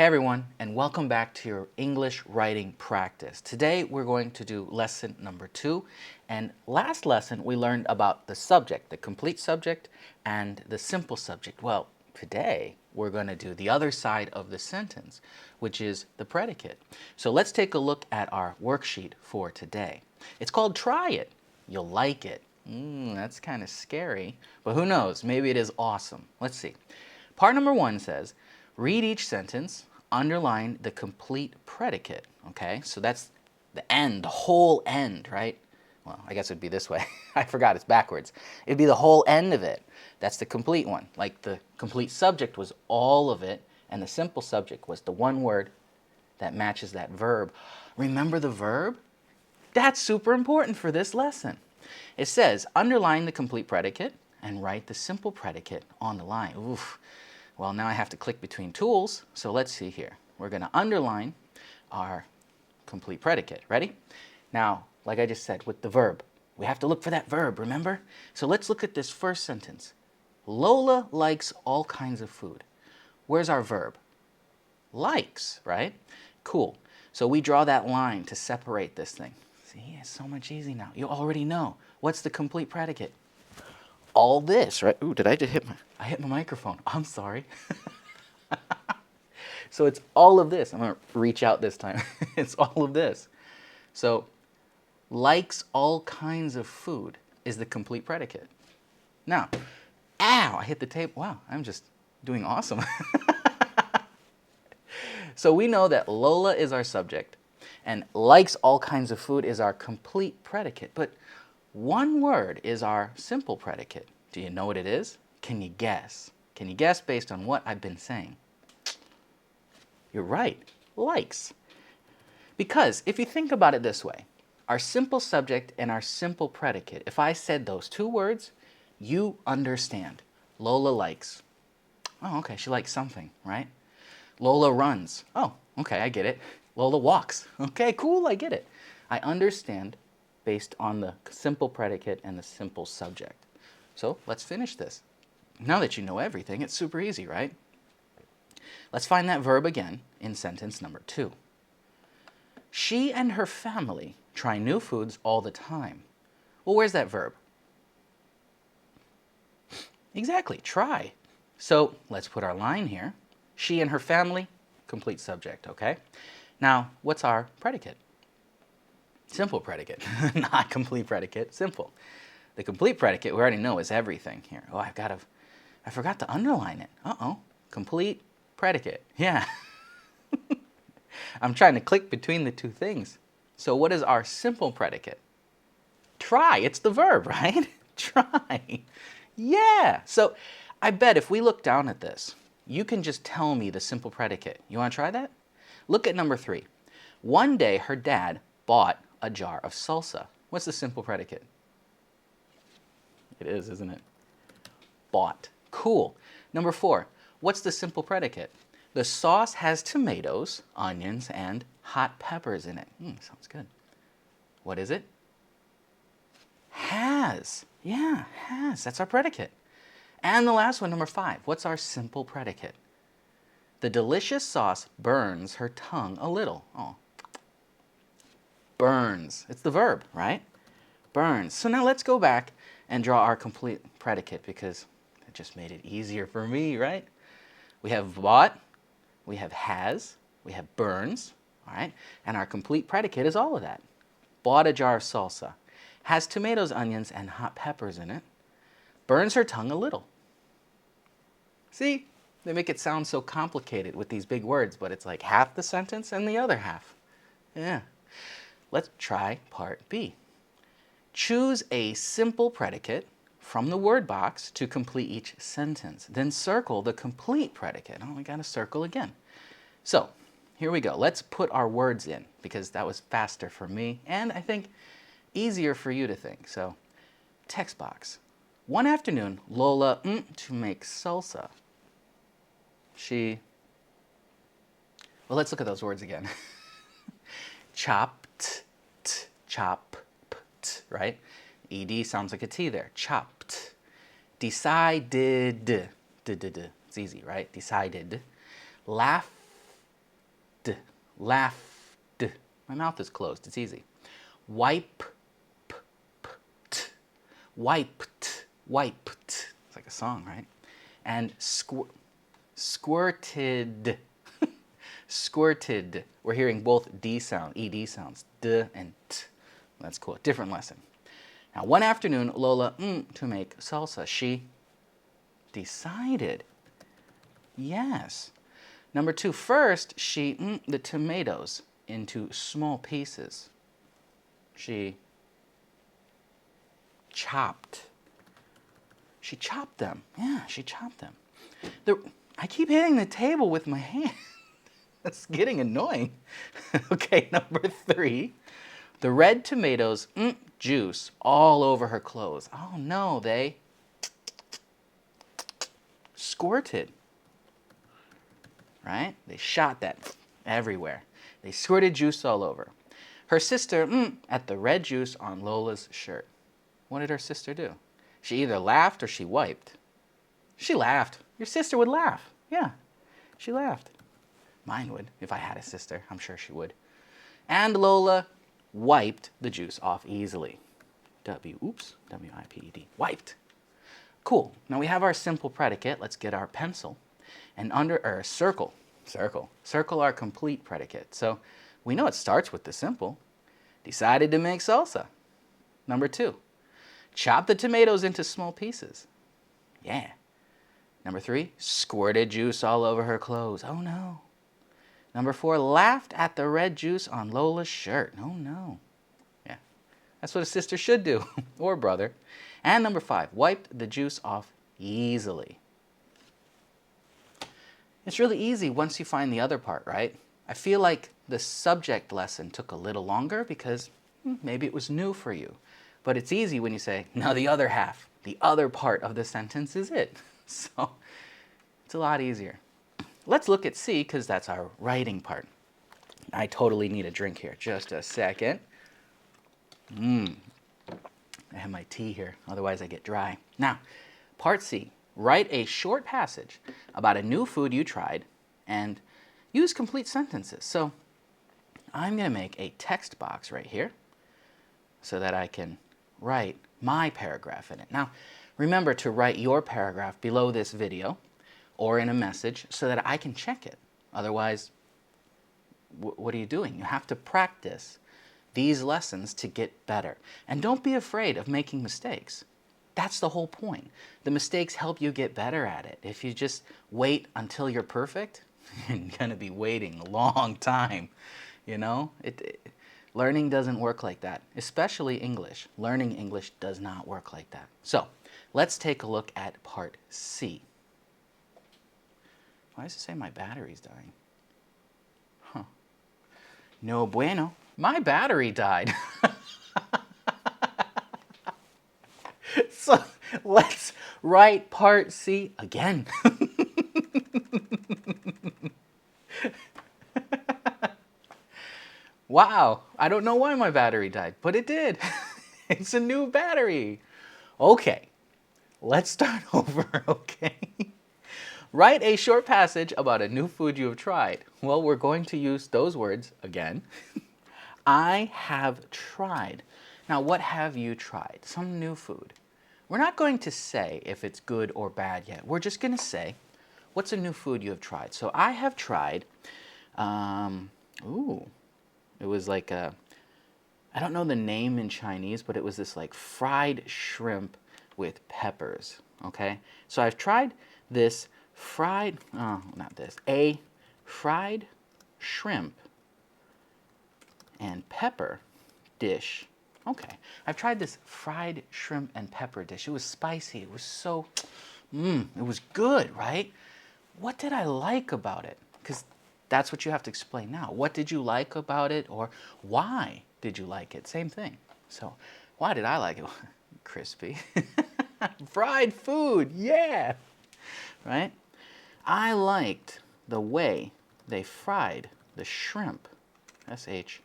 Hey everyone, and welcome back to your English writing practice. Today we're going to do lesson number 2, and last lesson we learned about the subject, the complete subject and the simple subject. Well, today we're going to do the other side of the sentence, which is the predicate. So let's take a look at our worksheet for today. It's called Try It. You'll like it. That's kind of scary, but who knows? Maybe it is awesome. Let's see. Part number 1 says, read each sentence, underline the complete predicate, okay? So that's the end, the whole end, right? Well, I guess it'd be this way. I forgot, it's backwards. It'd be the whole end of it. That's the complete one. Like the complete subject was all of it, and the simple subject was the one word that matches that verb. Remember the verb? That's super important for this lesson. It says, underline the complete predicate and write the simple predicate on the line. Oof. Well, now I have to click between tools, so let's see here. We're going to underline our complete predicate. Ready? Now, like I just said, with the verb, we have to look for that verb, remember? So let's look at this first sentence. Lola likes all kinds of food. Where's our verb? Likes, right? Cool. So we draw that line to separate this thing. See, it's so much easier now. You already know. What's the complete predicate? All this, right? Ooh, did I just hit my microphone? I'm sorry. So it's all of this. I'm going to reach out this time. It's all of this. So likes all kinds of food is the complete predicate. Now, ow, I hit the table. Wow, I'm just doing awesome. So we know that Lola is our subject and likes all kinds of food is our complete predicate. But one word is our simple predicate. Do you know what it is? Can you guess? Can you guess based on what I've been saying? You're right, likes. Because if you think about it this way, our simple subject and our simple predicate, if I said those two words, you understand. Lola likes. Oh, okay, she likes something, right? Lola runs. Oh, okay, I get it. Lola walks. Okay, cool, I get it. I understand based on the simple predicate and the simple subject. So let's finish this. Now that you know everything, it's super easy, right? Let's find that verb again in sentence number 2. She and her family try new foods all the time. Well, where's that verb? Exactly, try. So let's put our line here. She and her family, complete subject, okay? Now, what's our predicate? Simple predicate, not complete predicate, simple. The complete predicate, we already know, is everything here. Oh, I forgot to underline it. Uh-oh, complete predicate, yeah. I'm trying to click between the two things. So what is our simple predicate? Try, it's the verb, right? Try, yeah. So I bet if we look down at this, you can just tell me the simple predicate. You want to try that? Look at number 3. One day her dad bought a jar of salsa. What's the simple predicate? It is, isn't it? Bought. Cool. Number 4. What's the simple predicate? The sauce has tomatoes, onions, and hot peppers in it. Sounds good. What is it? Has. Yeah, has. That's our predicate. And the last one, number 5. What's our simple predicate? The delicious sauce burns her tongue a little. Oh. Burns. It's the verb, right? Burns. So now let's go back and draw our complete predicate because it just made it easier for me, right? We have bought, we have has, we have burns, all right? And our complete predicate is all of that. Bought a jar of salsa. Has tomatoes, onions, and hot peppers in it. Burns her tongue a little. See? They make it sound so complicated with these big words, but it's like half the sentence and the other half. Yeah. Let's try part B. Choose a simple predicate from the word box to complete each sentence. Then circle the complete predicate. Oh, we got to circle again. So here we go. Let's put our words in because that was faster for me and I think easier for you to think. So text box. One afternoon, Lola to make salsa. Well, let's look at those words again. Chopped, chopped, right? ED sounds like a T there. Chopped. Decided. It's easy, right? Decided. Laughed Laughed. My mouth is closed. It's easy. Wiped. Wiped. Wiped. It's like a song, right? And squirted. Squirted. We're hearing both D sound, ED sounds, D and T. That's cool. Different lesson. Now, one afternoon, Lola to make salsa. She decided. Yes. Number 2, first, she the tomatoes into small pieces. She chopped. She chopped them. Yeah, she chopped them. I keep hitting the table with my hand. That's getting annoying. Okay, number 3. The red tomatoes, juice all over her clothes. Oh no, they squirted. Right? They shot that everywhere. They squirted juice all over. Her sister, at the red juice on Lola's shirt. What did her sister do? She either laughed or she wiped. She laughed. Your sister would laugh. Yeah, she laughed. Mine would, if I had a sister. I'm sure she would. And Lola wiped the juice off easily. W-I-P-E-D. Wiped. Cool. Now we have our simple predicate. Let's get our pencil. And circle our complete predicate. So we know it starts with the simple. Decided to make salsa. Number 2. Chop the tomatoes into small pieces. Yeah. Number 3. Squirted juice all over her clothes. Oh no. Number 4, laughed at the red juice on Lola's shirt. Oh no. Yeah, that's what a sister should do, or brother. And number 5, wiped the juice off easily. It's really easy once you find the other part, right? I feel like the subject lesson took a little longer because maybe it was new for you. But it's easy when you say, now the other half, the other part of the sentence is it. So it's a lot easier. Let's look at C, because that's our writing part. I totally need a drink here. Just a second. I have my tea here, otherwise I get dry. Now, part C. Write a short passage about a new food you tried and use complete sentences. So I'm going to make a text box right here so that I can write my paragraph in it. Now, remember to write your paragraph below this video or in a message so that I can check it. Otherwise, what are you doing? You have to practice these lessons to get better. And don't be afraid of making mistakes. That's the whole point. The mistakes help you get better at it. If you just wait until you're perfect, you're going to be waiting a long time. You know, learning doesn't work like that, especially English. Learning English does not work like that. So let's take a look at part C. Why does it say my battery's dying? Huh. No bueno. My battery died. So let's write part C again. Wow, I don't know why my battery died, but it did. It's a new battery. Okay, let's start over, okay? Write a short passage about a new food you have tried. Well, we're going to use those words again. I have tried. Now, what have you tried? Some new food. We're not going to say if it's good or bad yet. We're just going to say, what's a new food you have tried? So I have tried, it was like I don't know the name in Chinese, but it was this like fried shrimp with peppers, okay? So I've tried this a fried shrimp and pepper dish. Okay, I've tried this fried shrimp and pepper dish. It was spicy. It was so, it was good, right? What did I like about it? Because that's what you have to explain now. What did you like about it, or why did you like it? Same thing. So, why did I like it? Crispy. Fried food, yeah! Right? I liked the way they fried the shrimp, S-H-R-I-M-P,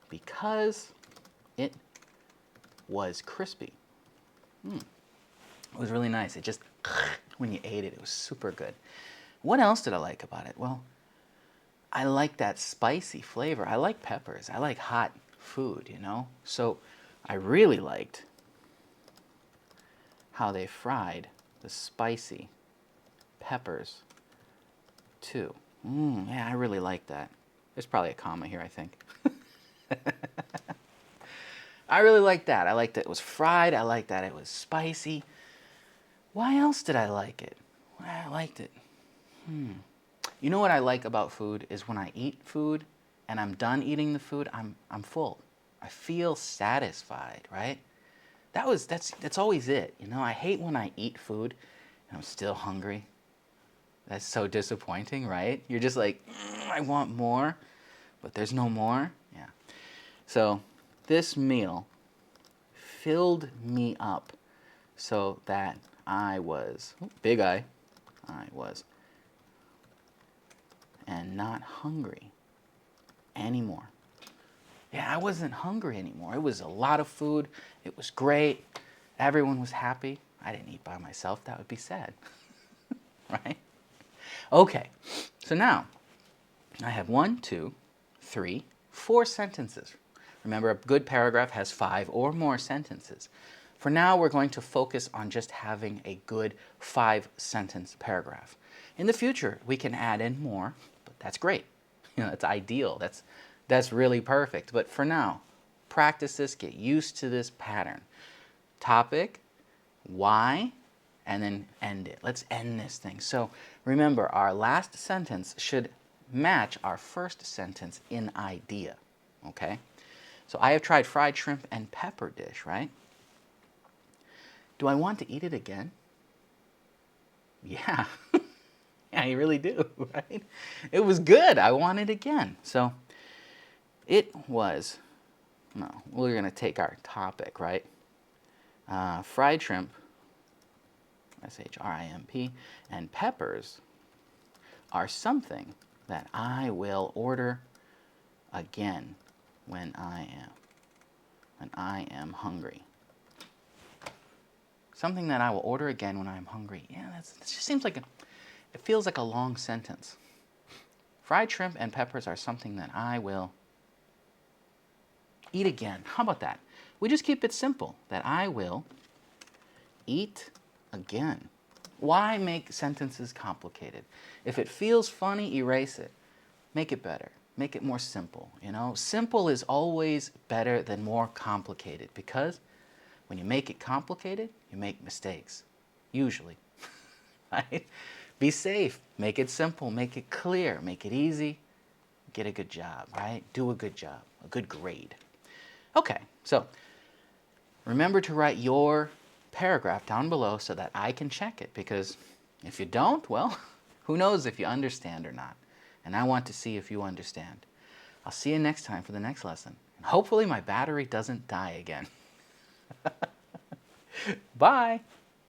because it was crispy. It was really nice. It just, when you ate it, it was super good. What else did I like about it? Well, I like that spicy flavor. I like peppers. I like hot food, you know? So I really liked how they fried the spicy peppers too. Yeah, I really like that. There's probably a comma here, I think. I really like that. I liked that it was fried. I liked that it was spicy. Why else did I like it? Why I liked it? You know what I like about food is when I eat food and I'm done eating the food, I'm full. I feel satisfied, right? That's always it. You know, I hate when I eat food and I'm still hungry. That's so disappointing, right? You're just like, I want more, but there's no more. Yeah. So this meal filled me up so that I was, big I was, and not hungry anymore. Yeah, I wasn't hungry anymore. It was a lot of food. It was great. Everyone was happy. I didn't eat by myself. That would be sad, right? Okay, so now I have 1, 2, 3, 4 sentences. Remember, a good paragraph has 5 or more sentences. For now, we're going to focus on just having a good 5-sentence paragraph. In the future, we can add in more, but that's great. You know, that's ideal. That's really perfect. But for now, practice this, get used to this pattern. Topic, why, and then end it. Let's end this thing. So remember, our last sentence should match our first sentence in idea, okay? So I have tried fried shrimp and pepper dish, right? Do I want to eat it again? Yeah. Yeah, you really do, right? It was good. I want it again. So it was, no, we're going to take our topic, right? Fried shrimp, S-H-R-I-M-P, and peppers are something that I will order again when I am hungry. Something that I will order again when I am hungry. Yeah, it just seems like it feels like a long sentence. Fried shrimp and peppers are something that I will eat again. How about that? We just keep it simple, that I will eat again. Why make sentences complicated? If it feels funny, erase it. Make it better. Make it more simple, you know? Simple is always better than more complicated because when you make it complicated, you make mistakes. Usually. Right? Be safe. Make it simple. Make it clear. Make it easy. Get a good job, right? Do a good job. A good grade. Okay, so remember to write your paragraph down below so that I can check it, because if you don't, well, who knows if you understand or not. And I want to see if you understand. I'll see you next time for the next lesson. And hopefully my battery doesn't die again. Bye.